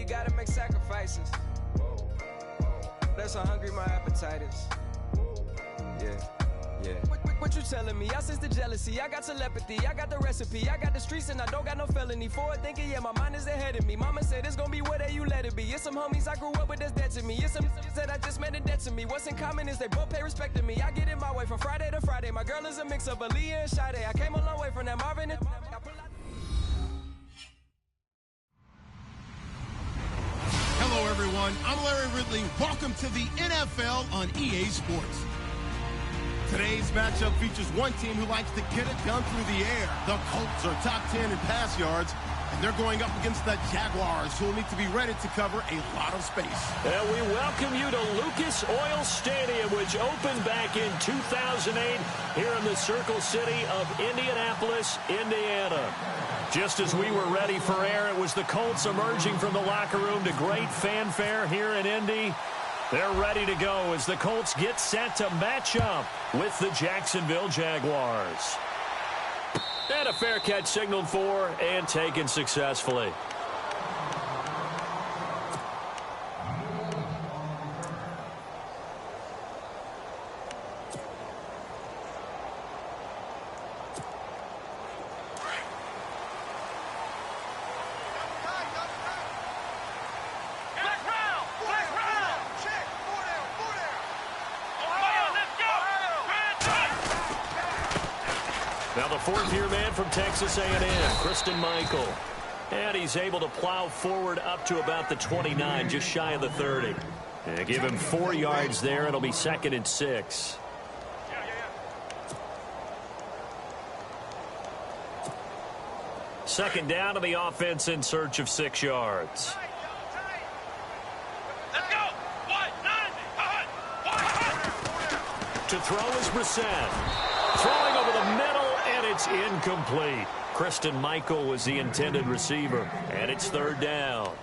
gotta make sacrifices. That's how hungry my appetite is. Yeah. What you telling me? I sense the jealousy, I got telepathy, I got the recipe, I got the streets and I don't got no felony. Forward thinking, yeah, my mind is ahead of me. Mama said it's gonna be whatever you let it be. It's some homies I grew up with that's dead to me. It's some that I just met in debt to me. What's in common is they both pay respect to me. I get in my way from Friday to Friday. My girl is a mix of Aaliyah and Sade. I came a long way from that Marvin and Hello, everyone. I'm Larry Ridley. Welcome to the NFL on EA Sports. Today's matchup features one team who likes to get it done through the air. The Colts are top 10 in pass yards, and they're going up against the Jaguars, who will need to be ready to cover a lot of space. And we welcome you to Lucas Oil Stadium, which opened back in 2008 here in the Circle City of Indianapolis, Indiana. Just as we were ready for air, it was the Colts emerging from the locker room to great fanfare here in Indy. They're ready to go as the Colts get set to match up with the Jacksonville Jaguars. And a fair catch signaled for and taken successfully. Now the fourth-year man from Texas A&M, Christine Michael. And he's able to plow forward up to about the 29, just shy of the 30. And give him 4 yards there. It'll be 2nd and 6. Second down to the offense in search of 6 yards. Let's go. To throw is Brissett. Throwing over the middle, and it's incomplete. Christine Michael was the intended receiver, and it's 3rd down.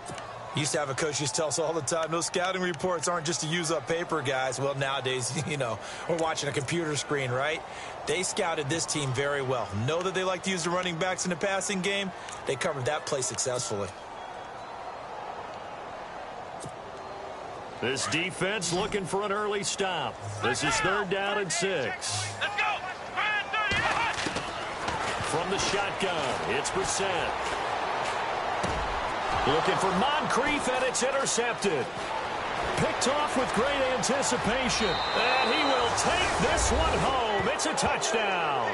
Used to have a coach used to tell us all the time, those scouting reports aren't just to use up paper, guys. Well, nowadays, we're watching a computer screen, right? They scouted this team very well. Know that they like to use the running backs in the passing game. They covered that play successfully. This defense looking for an early stop. This is 3rd down and 6. Let's go. From the shotgun, it's Brissett. Looking for Moncrief, and it's intercepted. Picked off with great anticipation. And he will take this one home. It's a touchdown.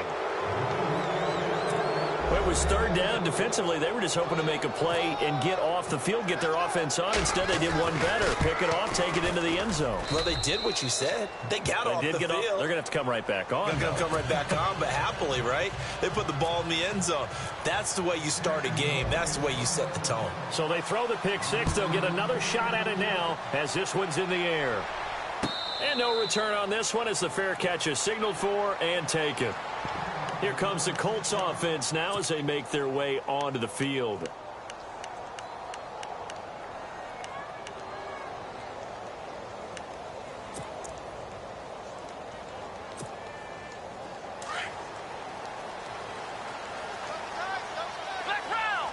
It was 3rd down. Defensively, they were just hoping to make a play and get off the field, get their offense on. Instead, they did one better. Pick it off, take it into the end zone. Well, they did what you said. They got off the field. They're going to have to come right back on. They're going to come right back on, but happily, right? They put the ball in the end zone. That's the way you start a game. That's the way you set the tone. So they throw the pick 6. They'll get another shot at it now as this one's in the air. And no return on this one as the fair catch is signaled for and taken. Here comes the Colts offense now as they make their way onto the field. Flex round.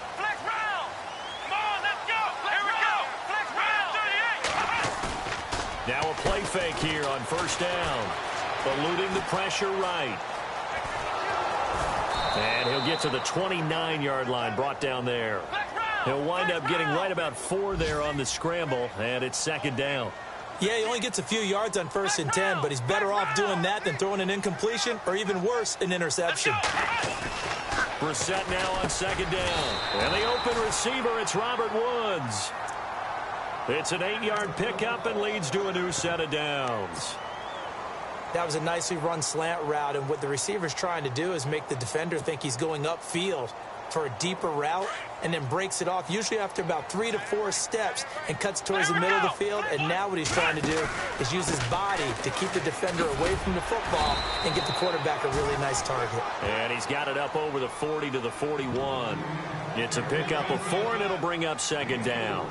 Come on, let's go. Here we go. Flex round. 38. Now a play fake here on 1st down. Eluding the pressure right. And he'll get to the 29-yard line, brought down there. He'll wind up getting right about 4 there on the scramble, and it's 2nd down. Yeah, he only gets a few yards on 1st and 10, but he's better off doing that than throwing an incompletion or even worse, an interception. Brissett now on 2nd down. And the open receiver, it's Robert Woods. It's an 8-yard pickup and leads to a new set of downs. That was a nicely run slant route, and what the receiver's trying to do is make the defender think he's going upfield for a deeper route and then breaks it off, usually after about 3 to 4 steps, and cuts towards the middle of the field. And now what he's trying to do is use his body to keep the defender away from the football and get the quarterback a really nice target. And he's got it up over the 40 to the 41. It's a pickup of 4, and it'll bring up 2nd down.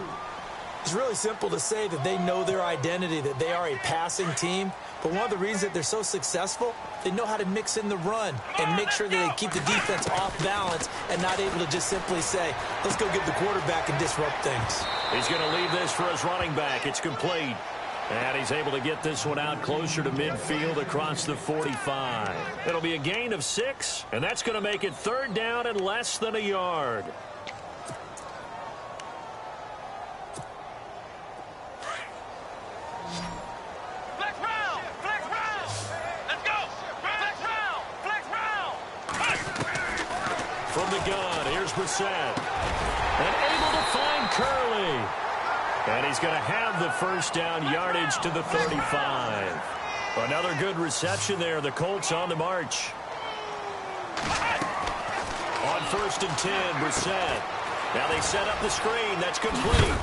It's really simple to say that they know their identity, that they are a passing team. But one of the reasons that they're so successful, they know how to mix in the run and make sure that they keep the defense off balance and not able to just simply say, let's go get the quarterback and disrupt things. He's going to leave this for his running back. It's complete. And he's able to get this one out closer to midfield across the 45. It'll be a gain of 6, and that's going to make it 3rd down and less than a yard. Flex round! Flex round! Let's go! Flex round! Flex round! From the gun, here's Brissett. And able to find Curley. And he's going to have the first down, yardage to the 35. Another good reception there. The Colts on the march. On 1st and 10, Brissett. Now they set up the screen. That's complete.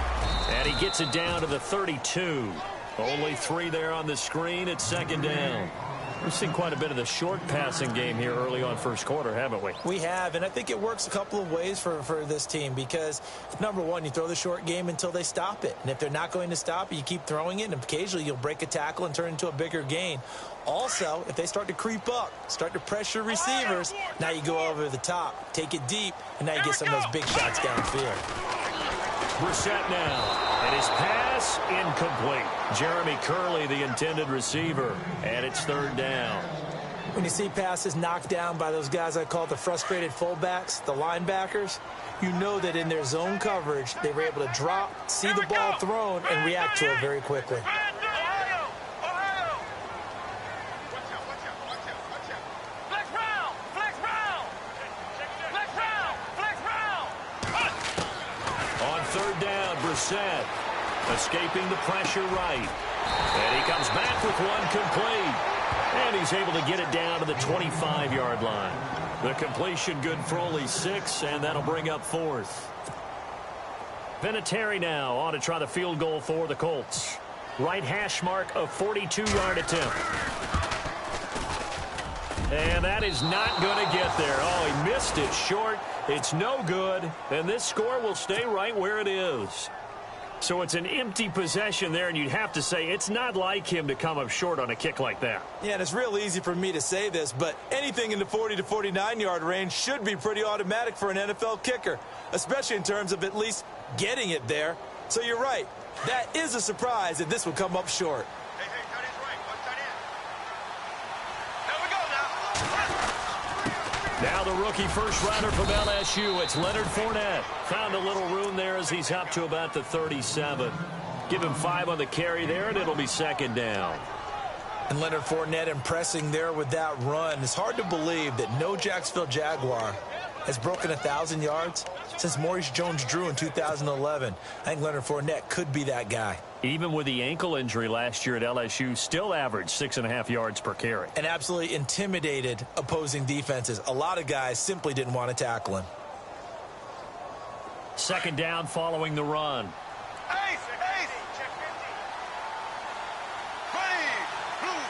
And he gets it down to the 32. Only 3 there on the screen. It's 2nd down. We've seen quite a bit of the short passing game here early on first quarter, haven't we? We have, and I think it works a couple of ways for this team because, number one, you throw the short game until they stop it. And if they're not going to stop it, you keep throwing it, and occasionally you'll break a tackle and turn it into a bigger gain. Also, if they start to creep up, start to pressure receivers, now you go over the top, take it deep, and now you get some of those big shots downfield. Brissett now. And his pass incomplete. Jeremy Curley, the intended receiver. And it's 3rd down. When you see passes knocked down by those guys I call the frustrated fullbacks, the linebackers, you know that in their zone coverage, they were able to drop, see the ball thrown, and react to it very quickly. Brissett escaping the pressure right. And he comes back with one complete. And he's able to get it down to the 25-yard line. The completion good for only 6, and that'll bring up 4th. Vinatieri now on to try the field goal for the Colts. Right hash mark, a 42-yard attempt. And that is not going to get there. Oh, he missed it short. It's no good. And this score will stay right where it is. So it's an empty possession there, and you'd have to say it's not like him to come up short on a kick like that. Yeah, and it's real easy for me to say this, but anything in the 40 to 49-yard range should be pretty automatic for an NFL kicker, especially in terms of at least getting it there. So you're right. That is a surprise that this would come up short. Now the rookie first rounder from LSU, it's Leonard Fournette. Found a little room there as he's up to about the 37. Give him 5 on the carry there, and it'll be 2nd down. And Leonard Fournette impressing there with that run. It's hard to believe that no Jacksonville Jaguar has broken 1,000 yards since Maurice Jones-Drew in 2011. I think Leonard Fournette could be that guy. Even with the ankle injury last year at LSU, still averaged 6.5 yards per carry. And absolutely intimidated opposing defenses. A lot of guys simply didn't want to tackle him. 2nd down following the run. Ace, ace. Check 50. Ready, blue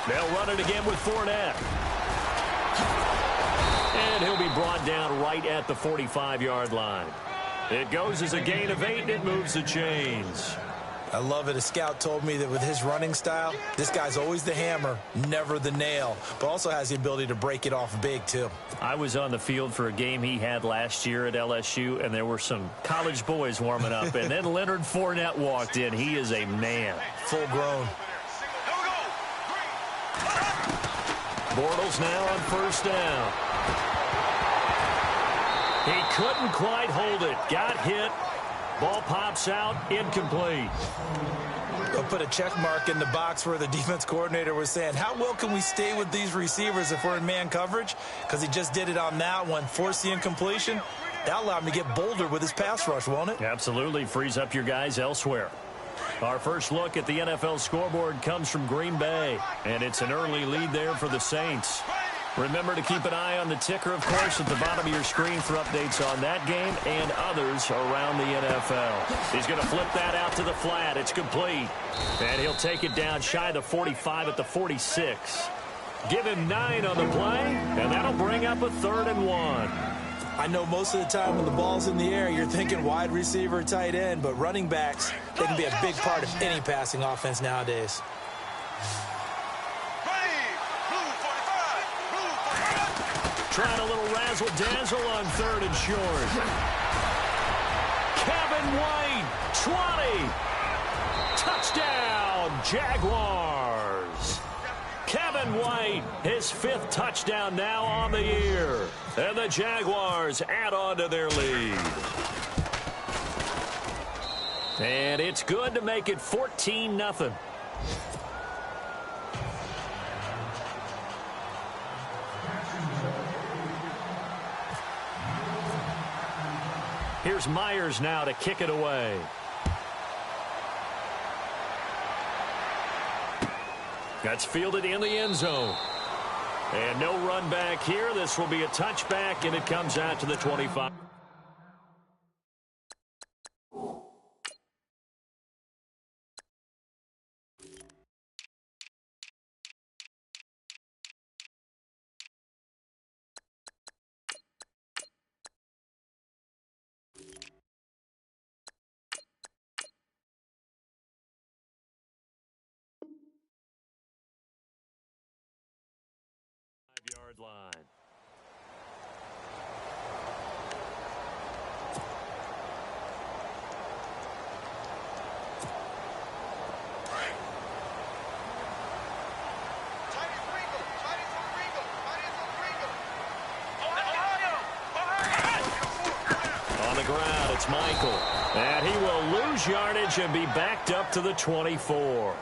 45. They'll run it again with Fournette. And he'll be brought down right at the 45-yard line. It goes as a gain of 8, and it moves the chains. I love it. A scout told me that with his running style, this guy's always the hammer, never the nail, but also has the ability to break it off big, too. I was on the field for a game he had last year at LSU, and there were some college boys warming up, and then Leonard Fournette walked in. He is a man. Full grown. Bortles now on 1st down. He couldn't quite hold it. Got hit. Ball pops out. Incomplete. They'll put a check mark in the box where the defense coordinator was saying, how well can we stay with these receivers if we're in man coverage? Because he just did it on that one. Forced the incompletion. That'll allow him to get bolder with his pass rush, won't it? Absolutely. Frees up your guys elsewhere. Our first look at the NFL scoreboard comes from Green Bay, and it's an early lead there for the Saints. Remember to keep an eye on the ticker, of course, at the bottom of your screen for updates on that game and others around the NFL. He's going to flip that out to the flat. It's complete. And he'll take it down shy of the 45 at the 46. Give him 9 on the play, and that'll bring up a 3rd and 1. I know most of the time when the ball's in the air, you're thinking wide receiver, tight end, but running backs, they can be a big part of any passing offense nowadays. Trying a little razzle-dazzle on 3rd and short. Kevin White, 20. Touchdown, Jaguars. Kevin White, his 5th touchdown now on the year. And the Jaguars add on to their lead. And it's good to make it 14-0. Here's Myers now to kick it away. That's fielded in the end zone. And no run back here. This will be a touchback, and it comes out to the 25. Yard line. On the ground, it's Michael. And he will lose yardage and be backed up to the 24.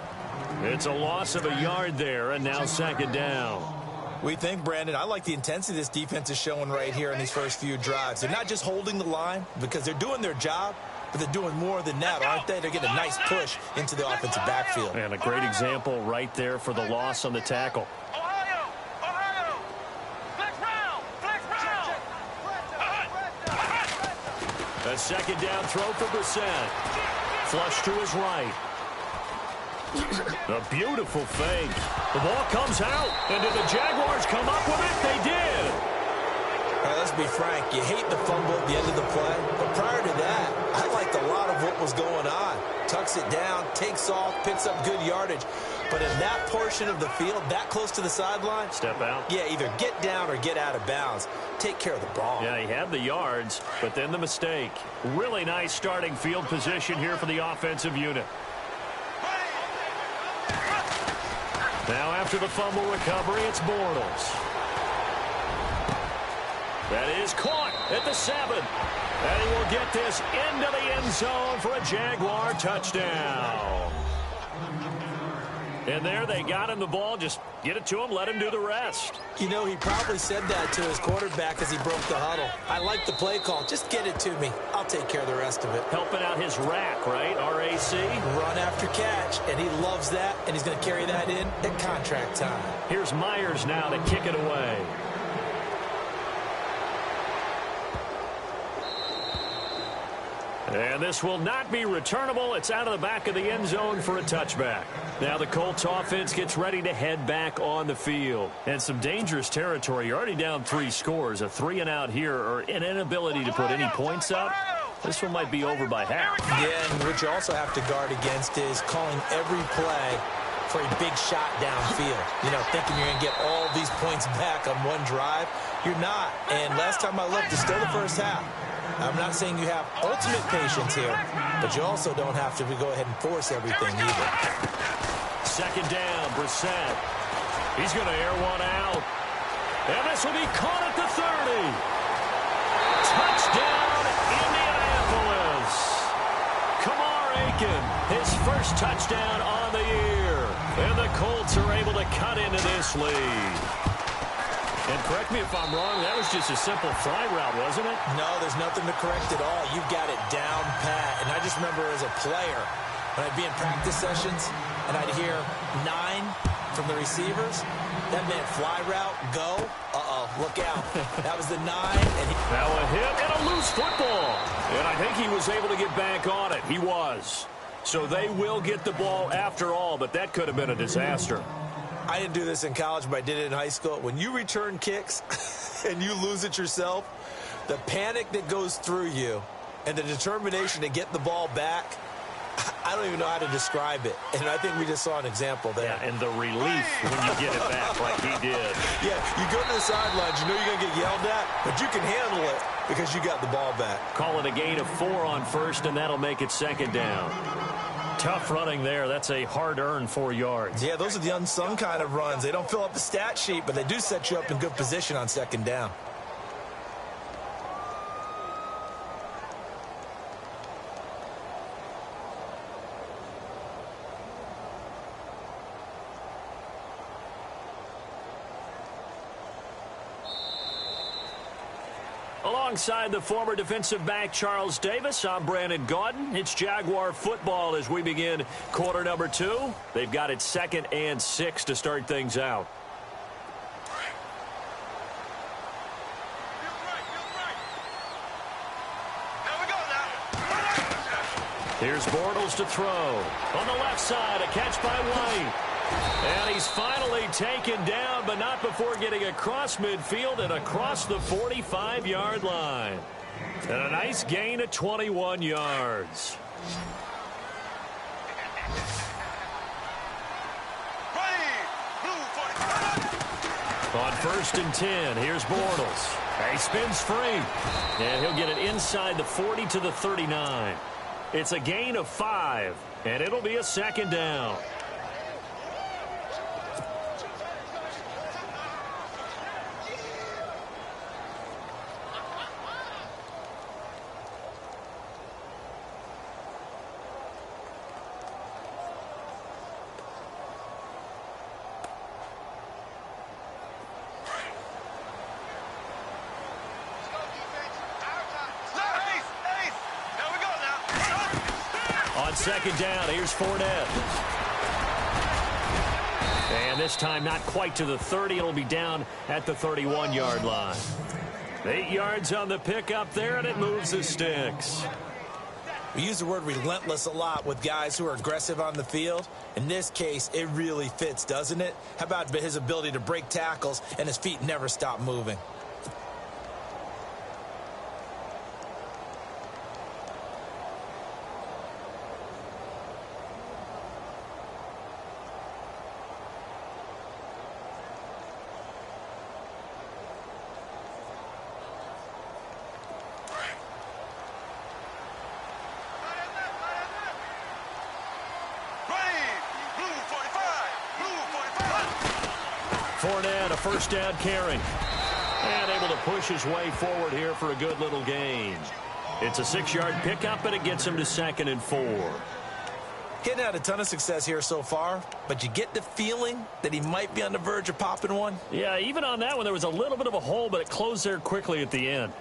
It's a loss of a yard there, and now 2nd down. We think, Brandon, I like the intensity this defense is showing right here in these first few drives. They're not just holding the line because they're doing their job, but they're doing more than that, aren't they? They're getting a nice push into the offensive backfield. And a great example right there for the loss on the tackle. A 2nd down throw for Brissett. Flush to his right. A beautiful fake. The ball comes out. And did the Jaguars come up with it? They did. All right, let's be frank. You hate the fumble at the end of the play. But prior to that, I liked a lot of what was going on. Tucks it down, takes off, picks up good yardage. But in that portion of the field, that close to the sideline, step out. Yeah, either get down or get out of bounds. Take care of the ball. Yeah, he had the yards, but then the mistake. Really nice starting field position here for the offensive unit. Now after the fumble recovery, it's Bortles. That is caught at the 7. And he will get this into the end zone for a Jaguar touchdown. And there they got him the ball. Just get it to him, let him do the rest. You know, he probably said that to his quarterback as he broke the huddle. I like the play call. Just get it to me. I'll take care of the rest of it. Helping out his rack, right? RAC. Run after catch, and he loves that, and he's going to carry that in at contract time. Here's Myers now to kick it away. And this will not be returnable. It's out of the back of the end zone for a touchback. Now the Colts offense gets ready to head back on the field. And some dangerous territory. You're already down 3 scores. A 3-and-out here, or an inability to put any points up. This one might be over by half. Yeah, and what you also have to guard against is calling every play for a big shot downfield. You know, thinking you're going to get all these points back on one drive. You're not. And last time I looked, it's still the first half. I'm not saying you have ultimate patience here, but you also don't have to go ahead and force everything either. 2nd down, Brissett. He's going to air one out. And this will be caught at the 30. Touchdown, Indianapolis. Kamar Aiken, his first touchdown on the year. And the Colts are able to cut into this lead. And correct me if I'm wrong, that was just a simple fly route, wasn't it? No, there's nothing to correct at all. You've got it down pat. And I just remember as a player, when I'd be in practice sessions, and I'd hear 9 from the receivers, that meant fly route, go. Uh-oh, look out. That was the 9. And now a hit and a loose football. And I think he was able to get back on it. He was. So they will get the ball after all, but that could have been a disaster. I didn't do this in college, but I did it in high school. When you return kicks and you lose it yourself, the panic that goes through you and the determination to get the ball back, I don't even know how to describe it. And I think we just saw an example there. Yeah, and the relief when you get it back like he did. Yeah, you go to the sidelines, you know you're going to get yelled at, but you can handle it because you got the ball back. Call it a gain of 4 on first, and that'll make it second down. Tough running there. That's a hard-earned 4 yards. Yeah, those are the unsung kind of runs. They don't fill up the stat sheet, but they do set you up in good position on second down. Alongside the former defensive back Charles Davis, I'm Brandon Gaudin. It's Jaguar football as we begin quarter number 2. They've got it 2nd and 6 to start things out. Here's Bortles to throw. On the left side, a catch by White. And he's finally taken down, but not before getting across midfield and across the 45-yard line. And a nice gain of 21 yards. On 1st and 10, here's Bortles. He spins free. And he'll get it inside the 40 to the 39. It's a gain of 5, and it'll be a second down. On second down, here's Fournette. And this time not quite to the 30. It'll be down at the 31-yard line. 8 yards on the pickup there, and it moves the sticks. We use the word relentless a lot with guys who are aggressive on the field. In this case, it really fits, doesn't it? How about his ability to break tackles and his feet never stop moving? Fournette, a first down carry. And able to push his way forward here for a good little gain. It's a 6-yard pickup, and it gets him to 2nd and 4. Getting had a ton of success here so far, but you get the feeling that he might be on the verge of popping one. Yeah, even on that one, there was a little bit of a hole, but it closed there quickly at the end.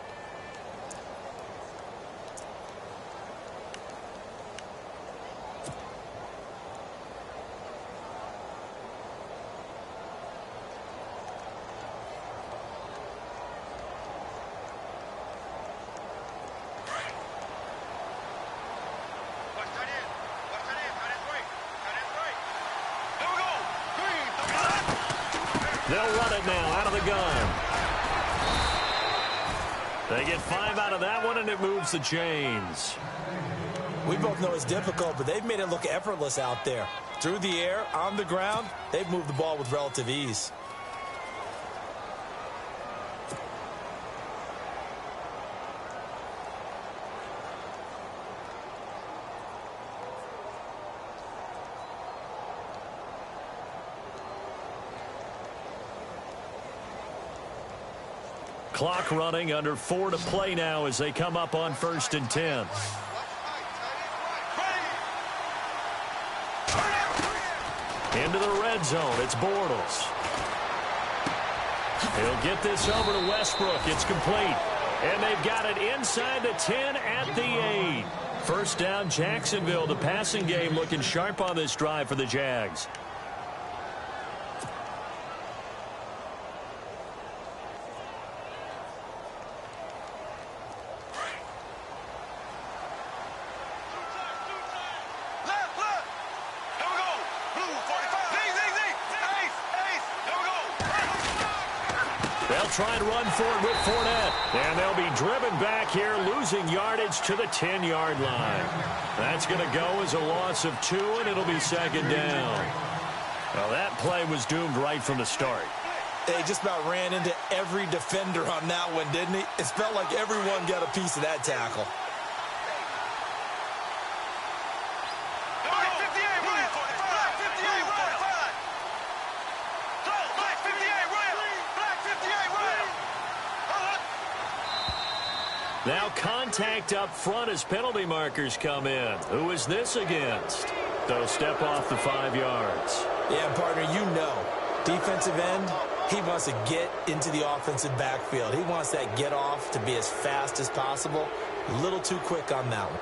They'll run it now out of the gun. They get 5 out of that one, and it moves the chains. We both know it's difficult, but they've made it look effortless out there. Through the air, on the ground, they've moved the ball with relative ease. Clock running, under 4 to play now as they come up on 1st and 10. Into the red zone, it's Bortles. He'll get this over to Westbrook. It's complete. And they've got it inside the 10 at the 8. First down, Jacksonville. The passing game looking sharp on this drive for the Jags. try and run for it with Fournette. And they'll be driven back here, losing yardage to the 10-yard line. That's going to go as a loss of 2, and it'll be second down. Well, that play was doomed right from the start. They just about ran into every defender on that one, didn't he? It felt like everyone got a piece of that tackle. Now contact up front as penalty markers come in. Who is this against? They'll step off the 5 yards. Yeah, partner, you know, defensive end, he wants to get into the offensive backfield. He wants that get off to be as fast as possible. A little too quick on that one.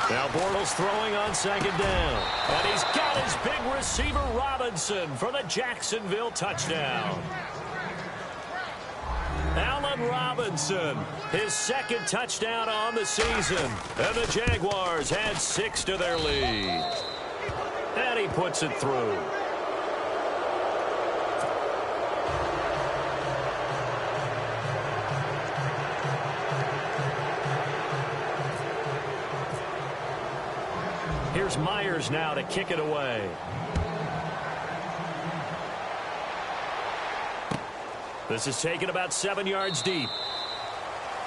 Now Bortles throwing on second down. And he's got his big receiver Robinson for the Jacksonville touchdown. Allen Robinson, his second touchdown on the season. And the Jaguars add 6 to their lead. And he puts it through. Here's Myers now to kick it away. This is taken about 7 yards deep.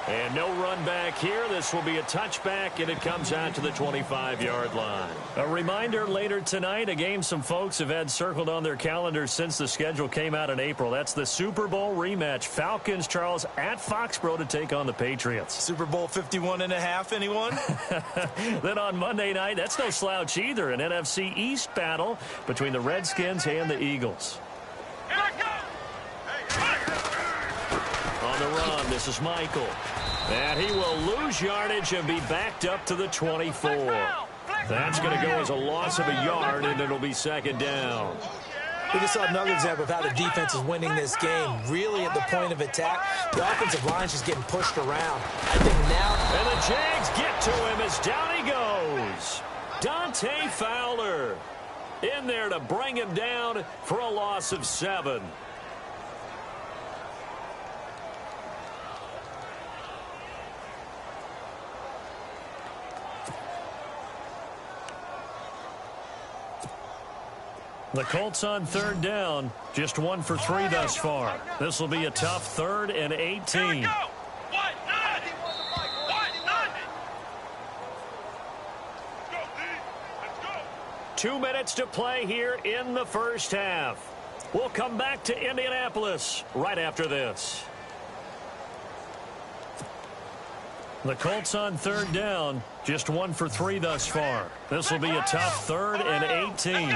And no run back here. This will be a touchback, and it comes out to the 25-yard line. A reminder later tonight, a game some folks have had circled on their calendars since the schedule came out in April. That's the Super Bowl rematch. Falcons, Charles, at Foxborough to take on the Patriots. Super Bowl 51.5, anyone? Then on Monday night, that's no slouch either, an NFC East battle between the Redskins and the Eagles. On the run, this is Michael. And he will lose yardage and be backed up to the 24. That's going to go as a loss of a yard, and it'll be second down. We just saw another example of how the defense is winning this game. Really at the point of attack, the offensive line's just getting pushed around. I think now... And the Jags get to him as down he goes. Dante Fowler in there to bring him down for a loss of 7. The Colts on third down, just 1 for 3 thus far. This will be a tough 3rd and 18. 2 minutes to play here in the first half. We'll come back to Indianapolis right after this. The Colts on third down, just 1 for 3 thus far. This will be a tough 3rd and 18.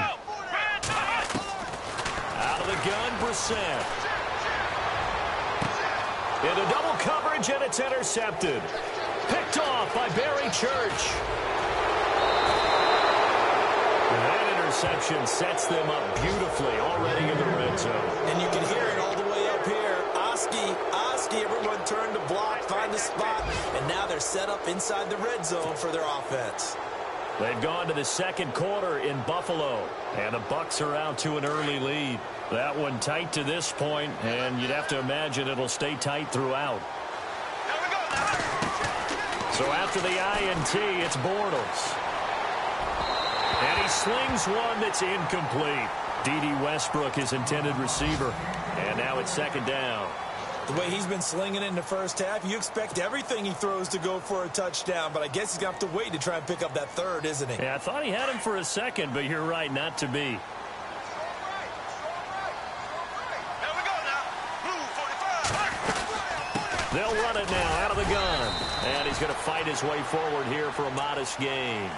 Out of the gun, Brissett. Into double coverage, and it's intercepted. Picked off by Barry Church. And that interception sets them up beautifully already in the red zone. And you can hear it all the way up here. Oski, everyone turned to block, find the spot, and now they're set up inside the red zone for their offense. They've gone to the second quarter in Buffalo, and the Bucs are out to an early lead. That one tight to this point, and you'd have to imagine it'll stay tight throughout. So after the INT, it's Bortles. And he slings one that's incomplete. D.D. Westbrook, his intended receiver. And now it's second down. The way he's been slinging it in the first half, you expect everything he throws to go for a touchdown, but I guess he's going to have to wait to try and pick up that 3rd, isn't he? Yeah, I thought he had him for a second, but you're right, not to be. They'll run it now out of the gun. And he's going to fight his way forward here for a modest gain.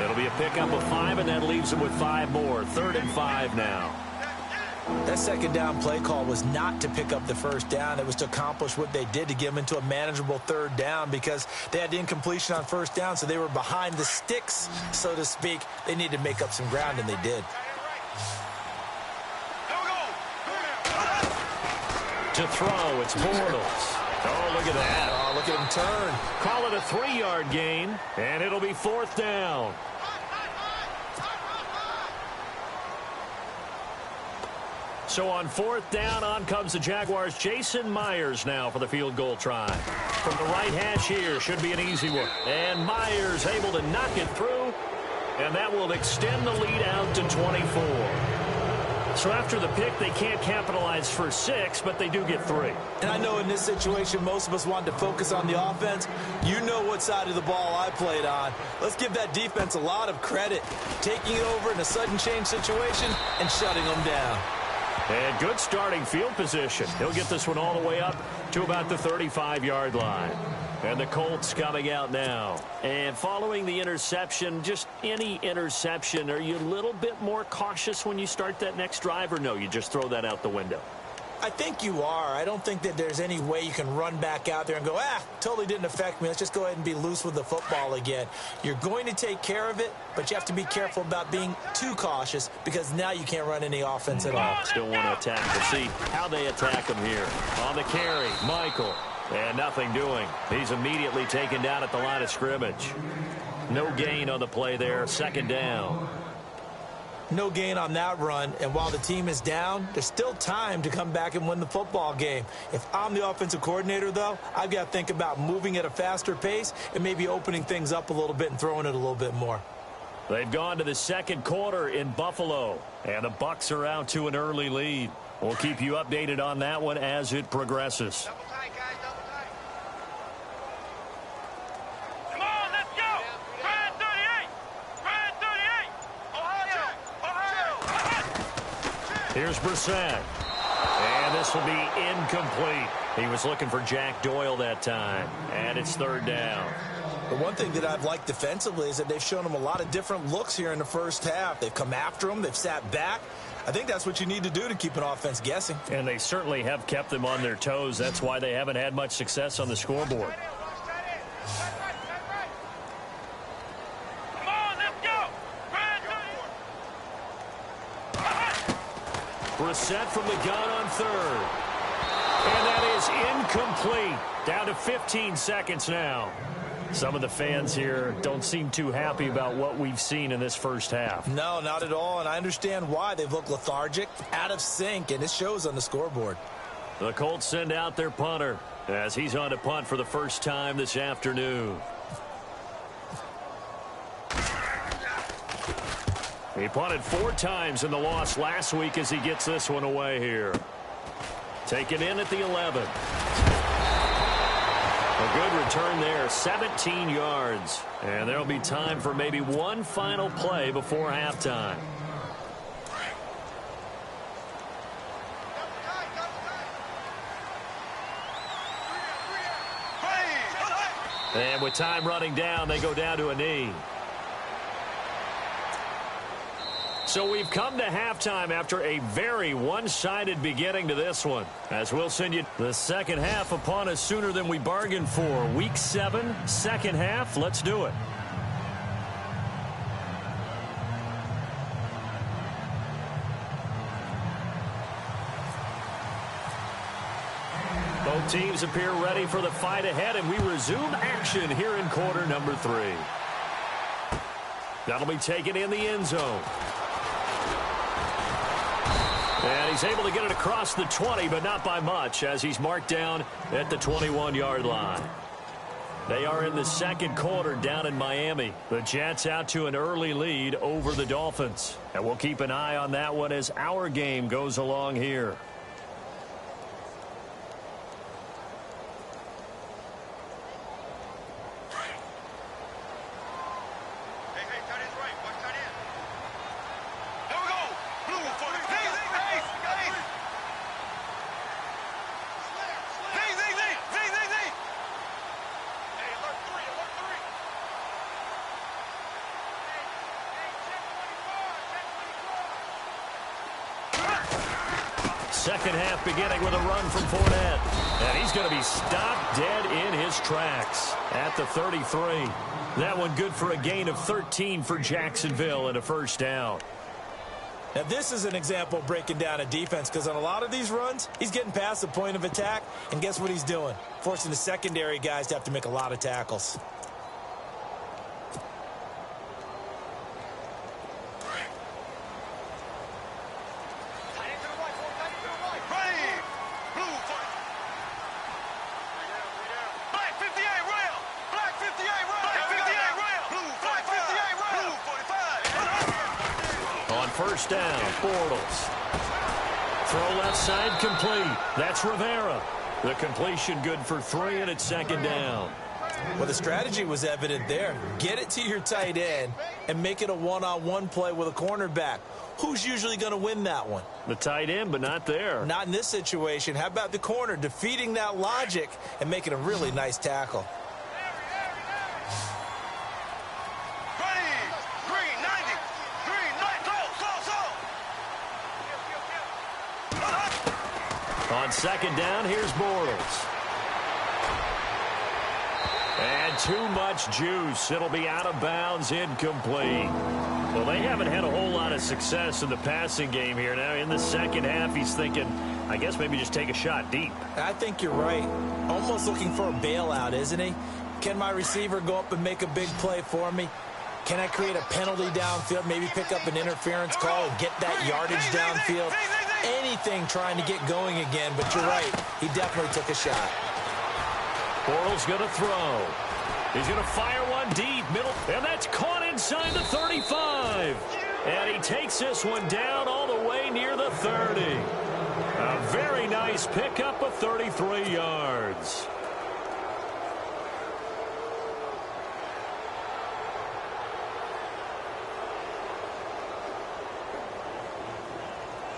It'll be a pickup of 5, and that leaves him with 5 more. 3rd and 5 now. That second down play call was not to pick up the first down. It was to accomplish what they did, to get them into a manageable 3rd down, because they had incompletion on first down, so they were behind the sticks, so to speak. They needed to make up some ground, and they did. To throw, it's Bortles. Oh, look at that. Oh, look at him turn. Call it a 3-yard gain, and it'll be 4th down. So on 4th down, on comes the Jaguars. Jason Myers now for the field goal try. From the right hash here, should be an easy one. And Myers able to knock it through, and that will extend the lead out to 24. So after the pick, they can't capitalize for 6, but they do get 3. And I know in this situation, most of us wanted to focus on the offense. You know what side of the ball I played on. Let's give that defense a lot of credit. Taking it over in a sudden change situation and shutting them down. And good starting field position. He'll get this one all the way up to about the 35-yard line. And the Colts coming out now. And following the interception, just any interception, are you a little bit more cautious when you start that next drive, or no, you just throw that out the window? I think you are. I don't think that there's any way you can run back out there and go, totally didn't affect me. Let's just go ahead and be loose with the football again. You're going to take care of it, but you have to be careful about being too cautious because now you can't run any offense at all. Still want to attack. We'll see how they attack him here. On the carry, Michael. And nothing doing. He's immediately taken down at the line of scrimmage. No gain on the play there. 2nd down. No gain on that run, and while the team is down, there's still time to come back and win the football game. If I'm the offensive coordinator, though, I've got to think about moving at a faster pace and maybe opening things up a little bit and throwing it a little bit more. They've gone to the 2nd quarter in Buffalo, and the Bucs are out to an early lead. We'll keep you updated on that one as it progresses. Double tight, guys, double tight. Come on, let's go. Ryan 38. Ryan 38. Ohio. Here's Brissett. And this will be incomplete. He was looking for Jack Doyle that time. And it's 3rd down. The one thing that I've liked defensively is that they've shown him a lot of different looks here in the first half. They've come after him. They've sat back. I think that's what you need to do to keep an offense guessing. And they certainly have kept them on their toes. That's why they haven't had much success on the scoreboard. Come on, let's go. Ryan 38. Brissett from the gun on 3rd. And that is incomplete. Down to 15 seconds now. Some of the fans here don't seem too happy about what we've seen in this first half. No, not at all, and I understand why. They've looked lethargic, out of sync, and it shows on the scoreboard. The Colts send out their punter as he's on to punt for the first time this afternoon. He punted 4 times in the loss last week as he gets this one away here. Taken in at the 11. A good return there, 17 yards. And there'll be time for maybe one final play before halftime. And with time running down, they go down to a knee. So we've come to halftime after a very one-sided beginning to this one. As we'll send you the second half upon us sooner than we bargained for. Week 7, second half. Let's do it. Both teams appear ready for the fight ahead, and we resume action here in quarter number 3. That'll be taken in the end zone. And he's able to get it across the 20, but not by much, as he's marked down at the 21-yard line. They are in the second quarter down in Miami. The Jets out to an early lead over the Dolphins. And we'll keep an eye on that one as our game goes along here. Second half beginning with a run from Fournette. And he's going to be stopped dead in his tracks at the 33. That one good for a gain of 13 for Jacksonville and a first down. Now, this is an example of breaking down a defense because on a lot of these runs, he's getting past the point of attack, and guess what he's doing? Forcing the secondary guys to have to make a lot of tackles. First down, Bortles. Throw left side complete. That's Rivera. The completion good for 3, and it's second down. Well, the strategy was evident there. Get it to your tight end and make it a one-on-one play with a cornerback. Who's usually going to win that one? The tight end, but not there. Not in this situation. How about the corner defeating that logic and making a really nice tackle? On second down, here's Bortles. And too much juice. It'll be out of bounds, incomplete. Well, they haven't had a whole lot of success in the passing game here. Now, in the second half, he's thinking, I guess maybe just take a shot deep. I think you're right. Almost looking for a bailout, isn't he? Can my receiver go up and make a big play for me? Can I create a penalty downfield, maybe pick up an interference call and get that yardage downfield? Anything trying to get going again, but you're right. He definitely took a shot. Bortles going to throw. He's going to fire one deep, middle, and that's caught inside the 35. And he takes this one down all the way near the 30. A very nice pickup of 33 yards.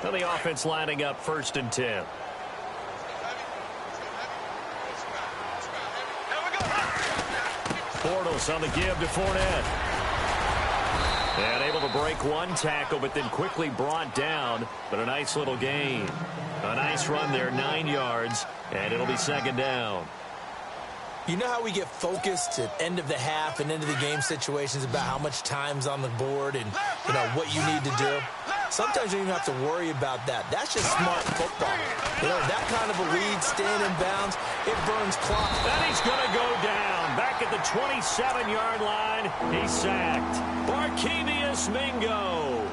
Now the offense lining up 1st and 10. Bortles on the give to Fournette. And able to break one tackle, but then quickly brought down. But a nice little gain. A nice run there, 9 yards, and it'll be second down. You know how we get focused at end of the half and into the game situations about how much time's on the board and, you know, what you need to do? Sometimes you don't even have to worry about that. That's just smart football. You know, that kind of a lead, staying in bounds, it burns clock. And he's going to go down. Back at the 27-yard line, he's sacked. Barkevius Mingo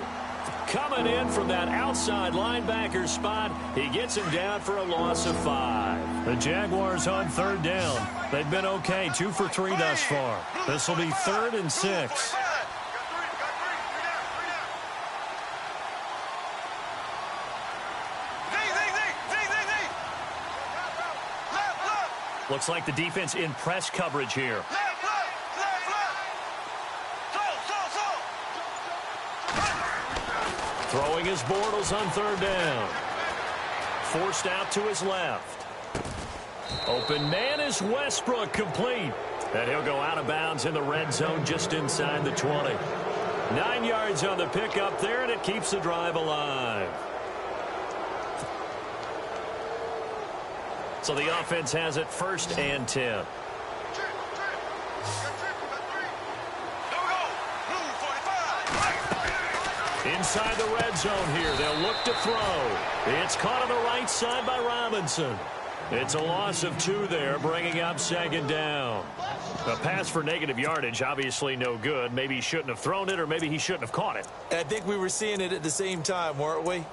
coming in from that outside linebacker spot. He gets him down for a loss of 5. The Jaguars on 3rd down. They've been okay, 2 for 3 thus far. This will be 3rd and 6. Looks like the defense in press coverage here. Throwing his Bortles on 3rd down. Forced out to his left. Open man is Westbrook, complete. And he'll go out of bounds in the red zone just inside the 20. 9 yards on the pickup there, and it keeps the drive alive. So the offense has it 1st and 10. Inside the red zone here, they'll look to throw. It's caught on the right side by Robinson. It's a loss of 2 there, bringing up 2nd down. A pass for negative yardage, obviously no good. Maybe he shouldn't have thrown it, or maybe he shouldn't have caught it. I think we were seeing it at the same time, weren't we?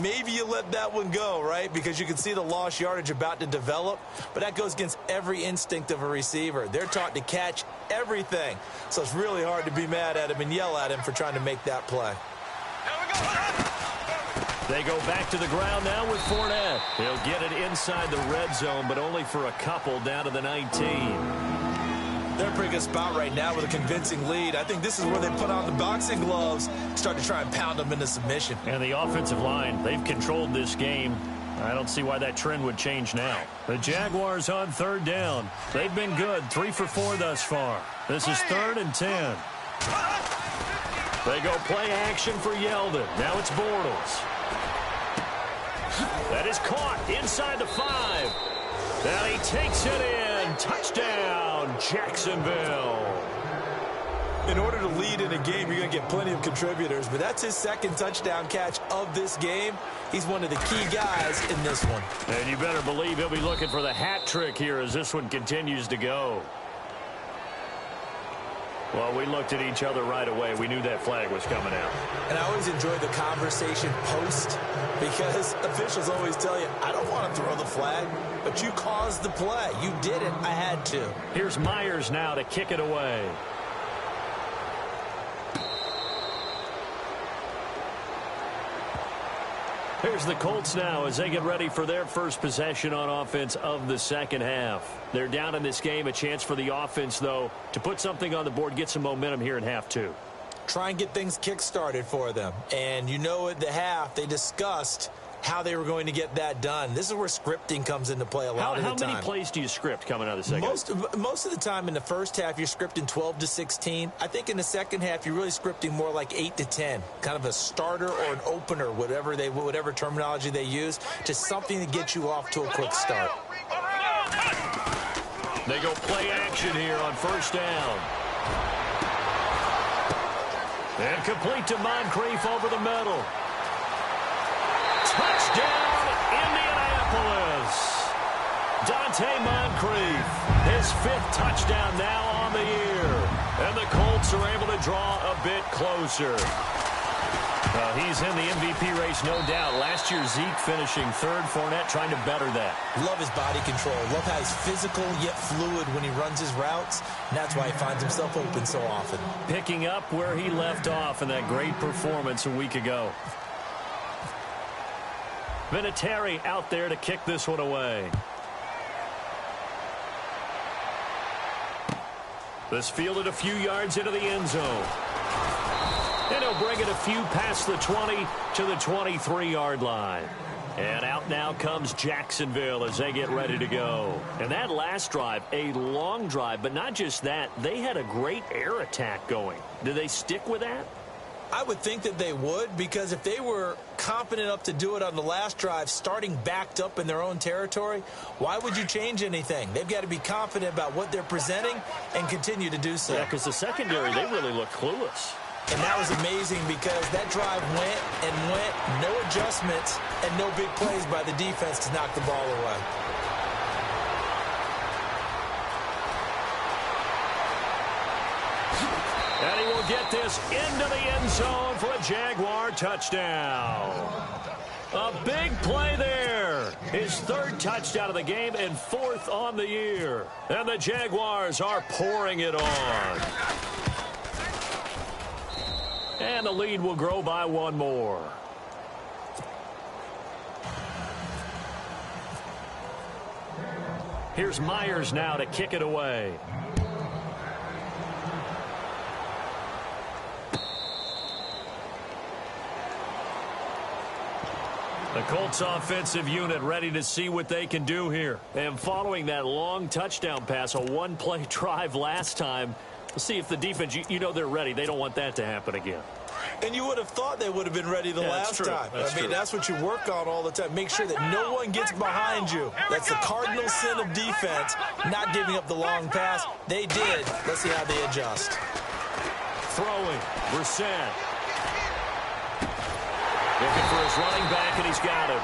Maybe you let that one go, right? Because you can see the lost yardage about to develop. But that goes against every instinct of a receiver. They're taught to catch everything. So it's really hard to be mad at him and yell at him for trying to make that play. They go back to the ground now with Fournette. He'll get it inside the red zone, but only for a couple down to the 19. They're in a pretty good spot right now with a convincing lead. I think this is where they put on the boxing gloves, start to try and pound them into submission. And the offensive line, they've controlled this game. I don't see why that trend would change now. The Jaguars on 3rd down. They've been good, 3 for 4 thus far. This is 3rd and 10. They go play action for Yeldon. Now it's Bortles. That is caught inside the 5. And he takes it in. Touchdown, Jacksonville. In order to lead in a game, you're going to get plenty of contributors, but that's his second touchdown catch of this game. He's one of the key guys in this one. And you better believe he'll be looking for the hat trick here as this one continues to go. Well, we looked at each other right away. We knew that flag was coming out. And I always enjoy the conversation post because officials always tell you, I don't want to throw the flag, but you caused the play. You did it. I had to. Here's Myers now to kick it away. Here's the Colts now as they get ready for their first possession on offense of the second half. They're down in this game. A chance for the offense, though, to put something on the board, get some momentum here in half two. Try and get things kick-started for them. And you know at the half, they discussed how they were going to get that done. This is where scripting comes into play a lot of the time. How many plays do you script coming out of the second half? Most of the time in the first half, you're scripting 12 to 16. I think in the second half, you're really scripting more like 8 to 10. Kind of a starter or an opener, whatever terminology they use, to something to get you off to a quick start. They go play action here on first down. And complete to Moncrief over the middle. Touchdown, Indianapolis. Dante Moncrief, his 5th touchdown now on the year. And the Colts are able to draw a bit closer. He's in the MVP race, no doubt. Last year, Zeke finishing 3rd, Fournette trying to better that. Love his body control. Love how he's physical yet fluid when he runs his routes. And that's why he finds himself open so often. Picking up where he left off in that great performance a week ago. Vinatieri out there to kick this one away. This fielded a few yards into the end zone. And he'll bring it a few past the 20 to the 23-yard line. And out now comes Jacksonville as they get ready to go. And that last drive, a long drive, but not just that. They had a great air attack going. Do they stick with that? I would think that they would, because if they were confident enough to do it on the last drive, starting backed up in their own territory, why would you change anything? They've got to be confident about what they're presenting and continue to do so. Yeah, because the secondary, they really look clueless. And that was amazing because that drive went and went, no adjustments, and no big plays by the defense to knock the ball away. And he will get this into the end zone for a Jaguar touchdown. A big play there. His 3rd touchdown of the game and 4th on the year. And the Jaguars are pouring it on. And the lead will grow by 1 more. Here's Myers now to kick it away. The Colts offensive unit ready to see what they can do here. And following that long touchdown pass, a 1-play drive last time, we'll see if the defense, you know they're ready. They don't want that to happen again. And you would have thought they would have been ready the last time. That's what you work on all the time. Make sure that no one gets behind you. That's the cardinal sin of defense, not giving up the long pass. They did. Let's see how they adjust. Throwing, Brissett. Looking for his running back, and he's got him.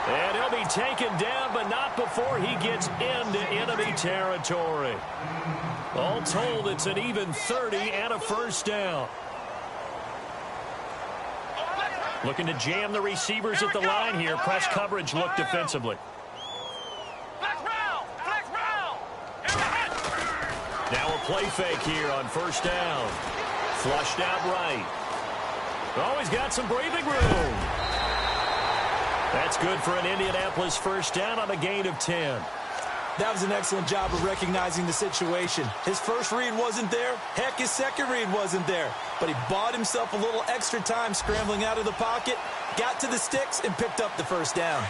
And he'll be taken down, but not before he gets into enemy territory. All told, it's an even 30 and a first down. Looking to jam the receivers at the line here. Press coverage look defensively. Now a play fake here on first down. Flushed out right. Oh, he's got some breathing room. That's good for an Indianapolis first down on a gain of 10. That was an excellent job of recognizing the situation. His first read wasn't there. Heck, his second read wasn't there. But he bought himself a little extra time scrambling out of the pocket, got to the sticks, and picked up the first down.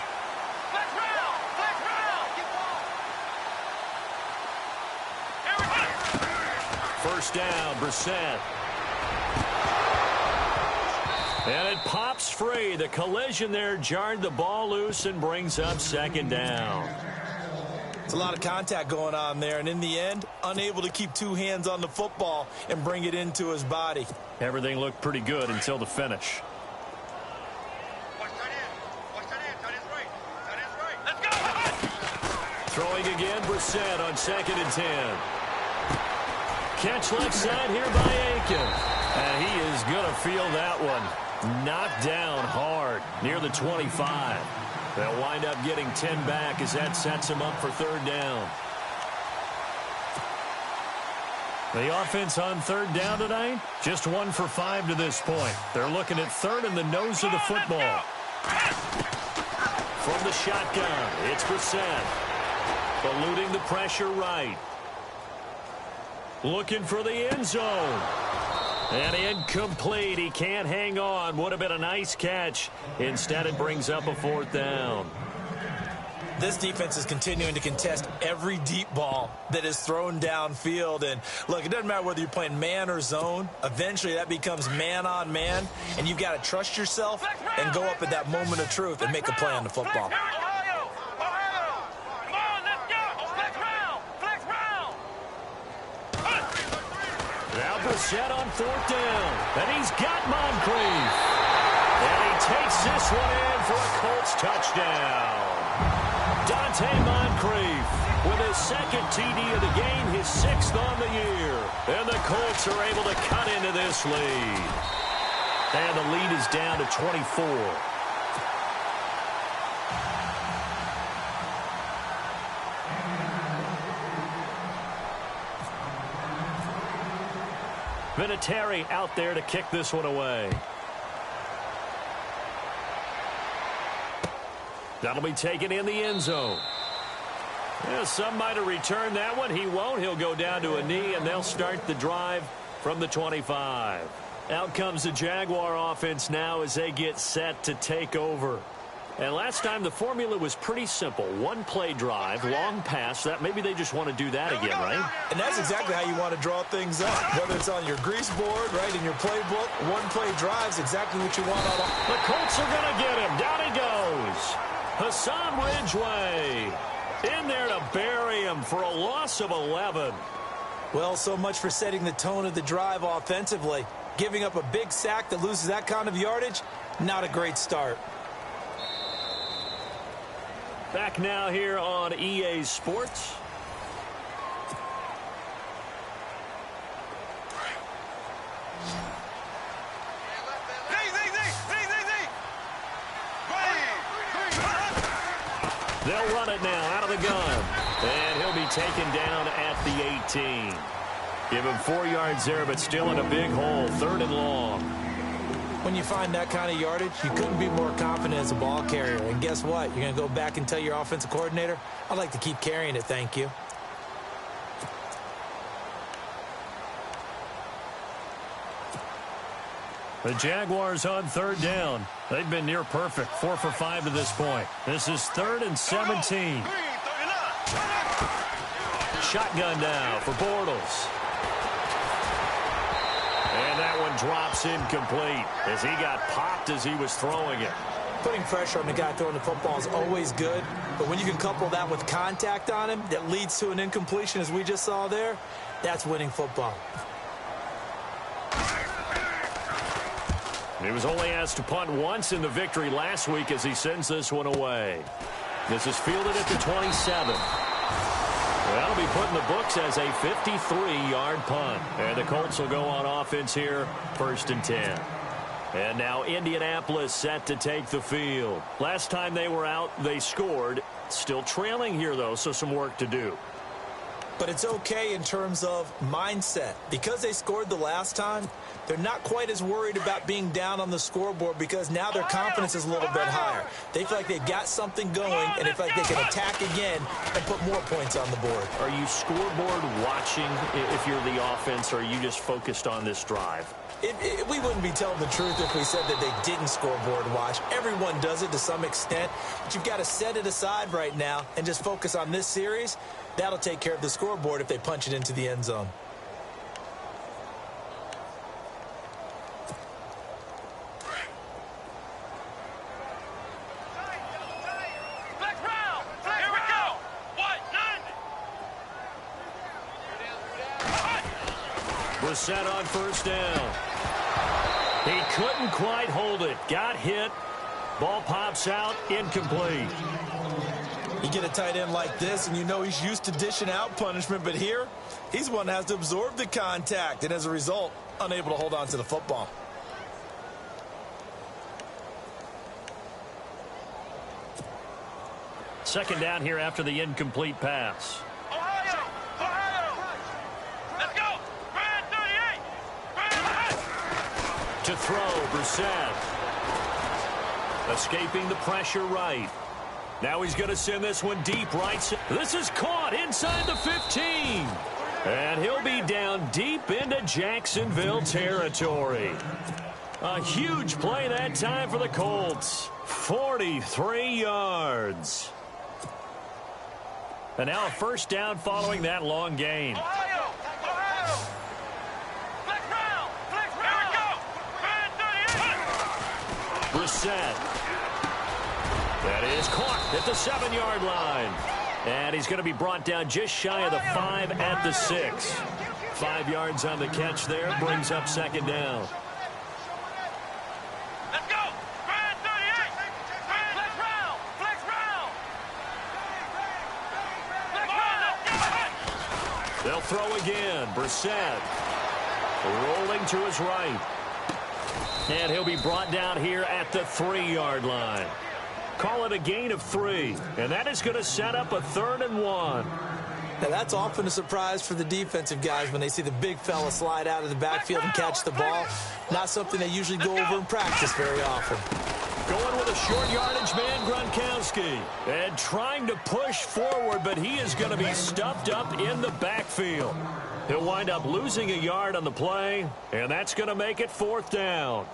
First down, Brissett. And it pops free. The collision there jarred the ball loose and brings up second down. It's a lot of contact going on there, and in the end, unable to keep two hands on the football and bring it into his body. Everything looked pretty good until the finish. Let's go! Throwing again, Brissett on 2nd and 10. Catch left side here by Aiken. And he is going to feel that one. Knocked down hard near the 25. They'll wind up getting 10 back as that sets him up for 3rd down. The offense on 3rd down tonight, just 1 for 5 to this point. They're looking at 3rd in the nose of the football. From the shotgun, it's Brissett. Eluding the pressure right. Looking for the end zone. And incomplete. He can't hang on. Would have been a nice catch. Instead, it brings up a 4th down. This defense is continuing to contest every deep ball that is thrown downfield. And, look, it doesn't matter whether you're playing man or zone. Eventually, that becomes man on man. And you've got to trust yourself and go up at that moment of truth and make a play on the football. Now Brissett on 4th down. And he's got Moncrief. And he takes this one in for a Colts touchdown. Dante Moncrief with his 2nd TD of the game, his 6th on the year. And the Colts are able to cut into this lead. And the lead is down to 24. Vinatieri out there to kick this one away. That'll be taken in the end zone. Yeah, some might have returned that one. He won't. He'll go down to a knee, and they'll start the drive from the 25. Out comes the Jaguar offense now as they get set to take over. And last time the formula was pretty simple. 1-play drive, long pass. That maybe they just want to do that again, right? And that's exactly how you want to draw things up. Whether it's on your grease board, right, in your playbook, 1-play drive's exactly what you want on. The Colts are going to get him. Down he goes. Hassan Ridgeway in there to bury him for a loss of 11. Well, so much for setting the tone of the drive offensively. Giving up a big sack that loses that kind of yardage, not a great start. Back now here on EA Sports. They'll run it now out of the gun. And he'll be taken down at the 18. Give him 4 yards there, but still in a big hole. 3rd and long. When you find that kind of yardage, you couldn't be more confident as a ball carrier. And guess what? You're going to go back and tell your offensive coordinator, I'd like to keep carrying it, thank you. The Jaguars on 3rd down. They've been near perfect. 4 for 5 to this point. This is 3rd and 17. Shotgun now for Bortles. And that one drops incomplete as he got popped as he was throwing it. Putting pressure on the guy throwing the football is always good, but when you can couple that with contact on him that leads to an incompletion as we just saw there, that's winning football. He was only asked to punt once in the victory last week as he sends this one away. This is fielded at the 27. That'll be put in the books as a 53-yard punt. And the Colts will go on offense here, 1st and 10. And now Indianapolis set to take the field. Last time they were out, they scored. Still trailing here, though, so some work to do. But it's okay in terms of mindset. Because they scored the last time, they're not quite as worried about being down on the scoreboard because now their confidence is a little bit higher. They feel like they've got something going, and they feel like they can attack again and put more points on the board. Are you scoreboard watching if you're the offense, or are you just focused on this drive? We wouldn't be telling the truth if we said that they didn't scoreboard watch. Everyone does it to some extent, but you've got to set it aside right now and just focus on this series. That'll take care of the scoreboard if they punch it into the end zone. Flex round. Here we go. 1, 9, Brissett on first down. He couldn't quite hold it. Got hit. Ball pops out, incomplete. You get a tight end like this, and you know he's used to dishing out punishment, but here, he's one that has to absorb the contact, and as a result, unable to hold on to the football. Second down here after the incomplete pass. Ohio! Let's go! Brand 38! To throw, Brissett. Escaping the pressure right. Now he's going to send this one deep right. This is caught inside the 15. And he'll be down deep into Jacksonville territory. A huge play that time for the Colts. 43 yards. And now a first down following that long gain. Ohio! Flex round! Here we go! Brand 38! Brissett. That is caught at the 7-yard line. And he's going to be brought down just shy of the 5 at the 6. 5 yards on the catch there. Brings up second down. Let's go! Brand 38! Flex round! Flex round! They'll throw again. Brissett rolling to his right. And he'll be brought down here at the 3-yard line. Call it a gain of 3. And that is going to set up a 3rd and 1. Now, that's often a surprise for the defensive guys when they see the big fella slide out of the backfield and catch the ball. Not something they usually go over in practice very often. Going with a short yardage man, Gronkowski. And trying to push forward, but he is going to be stuffed up in the backfield. He'll wind up losing a yard on the play, and that's going to make it 4th down.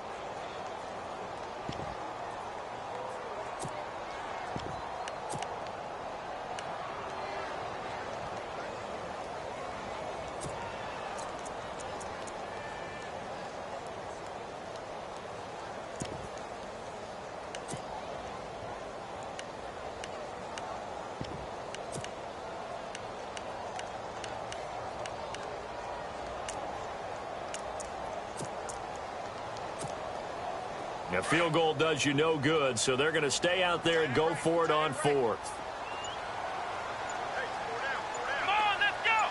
A field goal does you no good, so they're going to stay out there and go for it on 4th. Come on, let's go!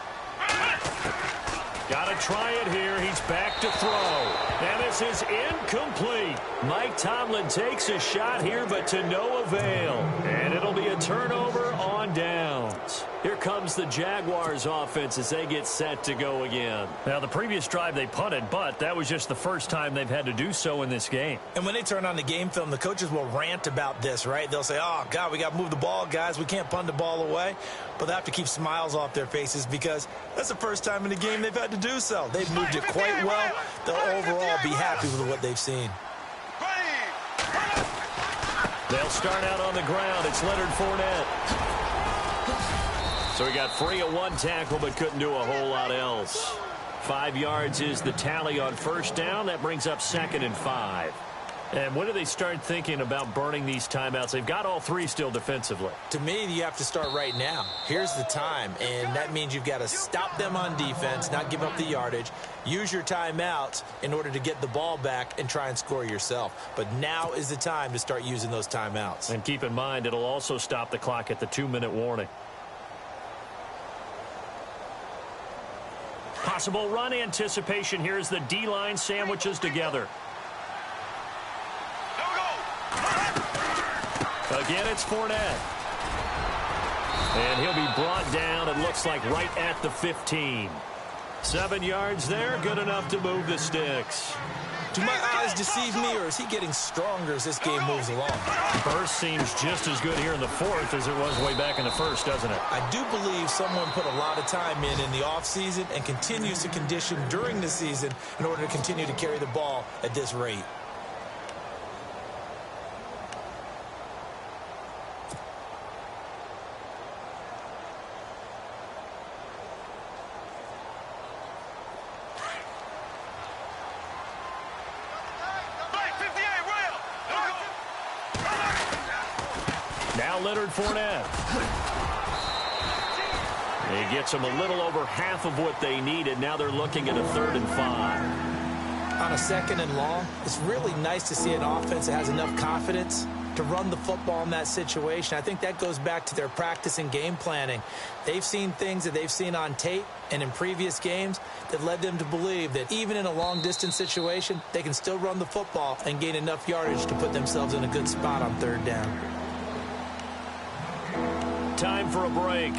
Got to try it here. He's back to throw. And this is incomplete. Mike Tomlin takes a shot here, but to no avail. And it'll be a turnover on downs. Here comes the Jaguars offense as they get set to go again. Now, the previous drive they punted, but that was just the first time they've had to do so in this game. And when they turn on the game film, the coaches will rant about this, right? They'll say, oh, God, we got to move the ball, guys. We can't punt the ball away. But they have to keep smiles off their faces because that's the first time in the game they've had to do so. They've moved it quite well. They'll overall be happy with what they've seen. They'll start out on the ground. It's Leonard Fournette. So he got free of 1 tackle but couldn't do a whole lot else. 5 yards is the tally on first down. That brings up 2nd and 5. And when do they start thinking about burning these timeouts? They've got all 3 still defensively. To me, you have to start right now. Here's the time, and that means you've got to stop them on defense, not give up the yardage, use your timeouts in order to get the ball back and try and score yourself. But now is the time to start using those timeouts. And keep in mind, it'll also stop the clock at the 2-minute warning. Possible run anticipation here as the D-line sandwiches together. Again, it's Fournette. And he'll be brought down, it looks like, right at the 15. 7 yards there, good enough to move the sticks. Do my eyes deceive me, or is he getting stronger as this game moves along? Burst seems just as good here in the 4th as it was way back in the 1st, doesn't it? I do believe someone put a lot of time in the offseason and continues to condition during the season in order to continue to carry the ball at this rate. Now Leonard Fournette. He gets them a little over half of what they needed. Now they're looking at a 3rd and 5. On a 2nd and long, it's really nice to see an offense that has enough confidence to run the football in that situation. I think that goes back to their practice and game planning. They've seen things that they've seen on tape and in previous games that led them to believe that even in a long-distance situation, they can still run the football and gain enough yardage to put themselves in a good spot on 3rd down. Time for a break.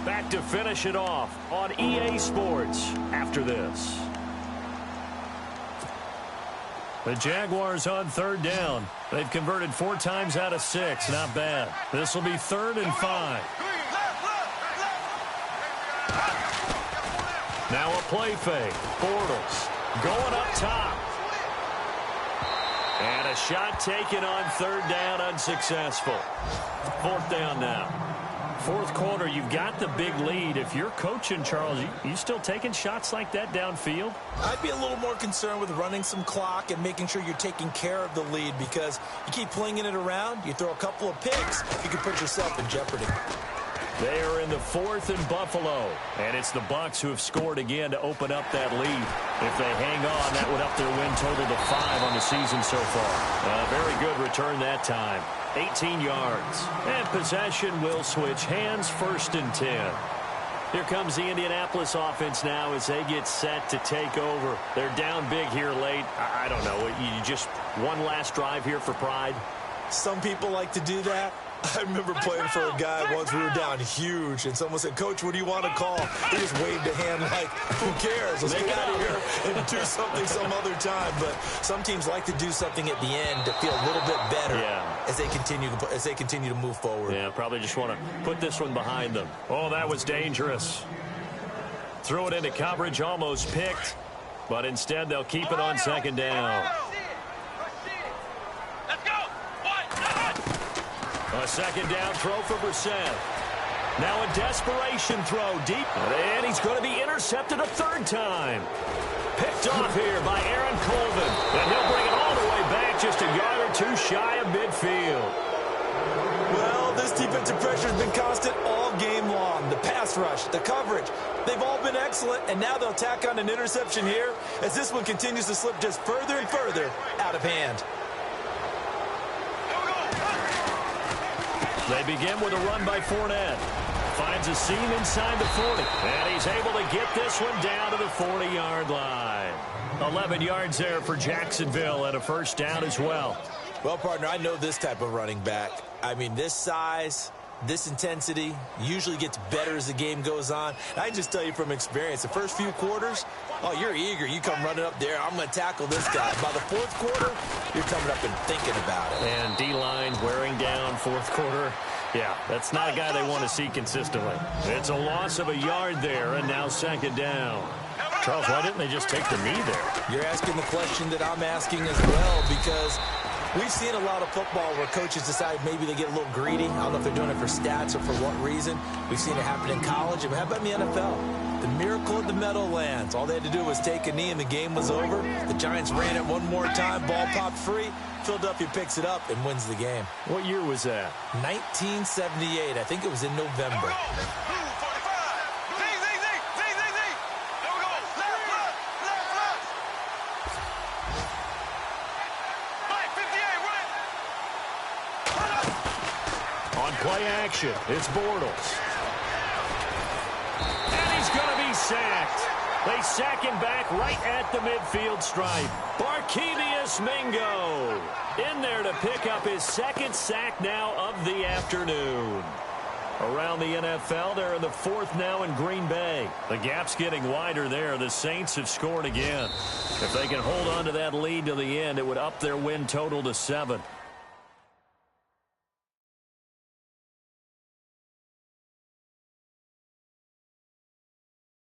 Back to finish it off on EA Sports after this. The Jaguars on 3rd down. They've converted 4 times out of 6. Not bad. This will be 3rd and 5. Now a play fake. Bortles going up top. And a shot taken on 3rd down, unsuccessful. 4th down now. 4th quarter, you've got the big lead. If you're coaching, Charles, you still taking shots like that downfield? I'd be a little more concerned with running some clock and making sure you're taking care of the lead, because you keep flinging it around, you throw a couple of picks, you can put yourself in jeopardy. They are in the 4th and Buffalo, and it's the Bucs who have scored again to open up that lead. If they hang on, that would up their win total to 5 on the season so far. A very good return that time. 18 yards. And possession will switch hands, 1st and 10. Here comes the Indianapolis offense now as they get set to take over. They're down big here late. I don't know. You just one last drive here for pride? Some people like to do that. I remember playing for a guy once. We were down huge, and someone said, "Coach, what do you want to call?" He just waved a hand like, "Who cares? Let's get out of here and do something some other time." But some teams like to do something at the end to feel a little bit better as they continue to move forward. Yeah, probably just want to put this one behind them. Oh, that was dangerous. Threw it into coverage, almost picked, but instead they'll keep it on 2nd down. A 2nd down throw for Brissett. Now a desperation throw deep. And he's going to be intercepted a 3rd time. Picked off here by Aaron Colvin. And he'll bring it all the way back, just a yard or 2 shy of midfield. Well, this defensive pressure has been constant all game long. The pass rush, the coverage, they've all been excellent. And now they'll tack on an interception here as this one continues to slip just further and further out of hand. They begin with a run by Fournette. Finds a seam inside the 40. And he's able to get this one down to the 40-yard line. 11 yards there for Jacksonville and a 1st down as well. Well, partner, I know this type of running back. I mean, this size, this intensity usually gets better as the game goes on. And I just tell you from experience, the first few quarters, oh, you're eager. You come running up there. I'm going to tackle this guy. By the 4th quarter, you're coming up and thinking about it. And D-line wearing down 4th quarter. Yeah, that's not a guy they want to see consistently. It's a loss of a yard there, and now 2nd down. Charles, why didn't they just take the knee there? You're asking the question that I'm asking as well, because we've seen a lot of football where coaches decide maybe they get a little greedy. I don't know if they're doing it for stats or for what reason. We've seen it happen in college. And how about in the NFL? The miracle of the Meadowlands. All they had to do was take a knee and the game was over. The Giants ran it one more time. Ball popped free. Philadelphia picks it up and wins the game. What year was that? 1978. I think it was in November. Play action. It's Bortles. And he's going to be sacked. They sack him back right at the midfield stripe. Barkevious Mingo in there to pick up his 2nd sack now of the afternoon. Around the NFL, they're in the 4th now in Green Bay. The gap's getting wider there. The Saints have scored again. If they can hold on to that lead to the end, it would up their win total to 7.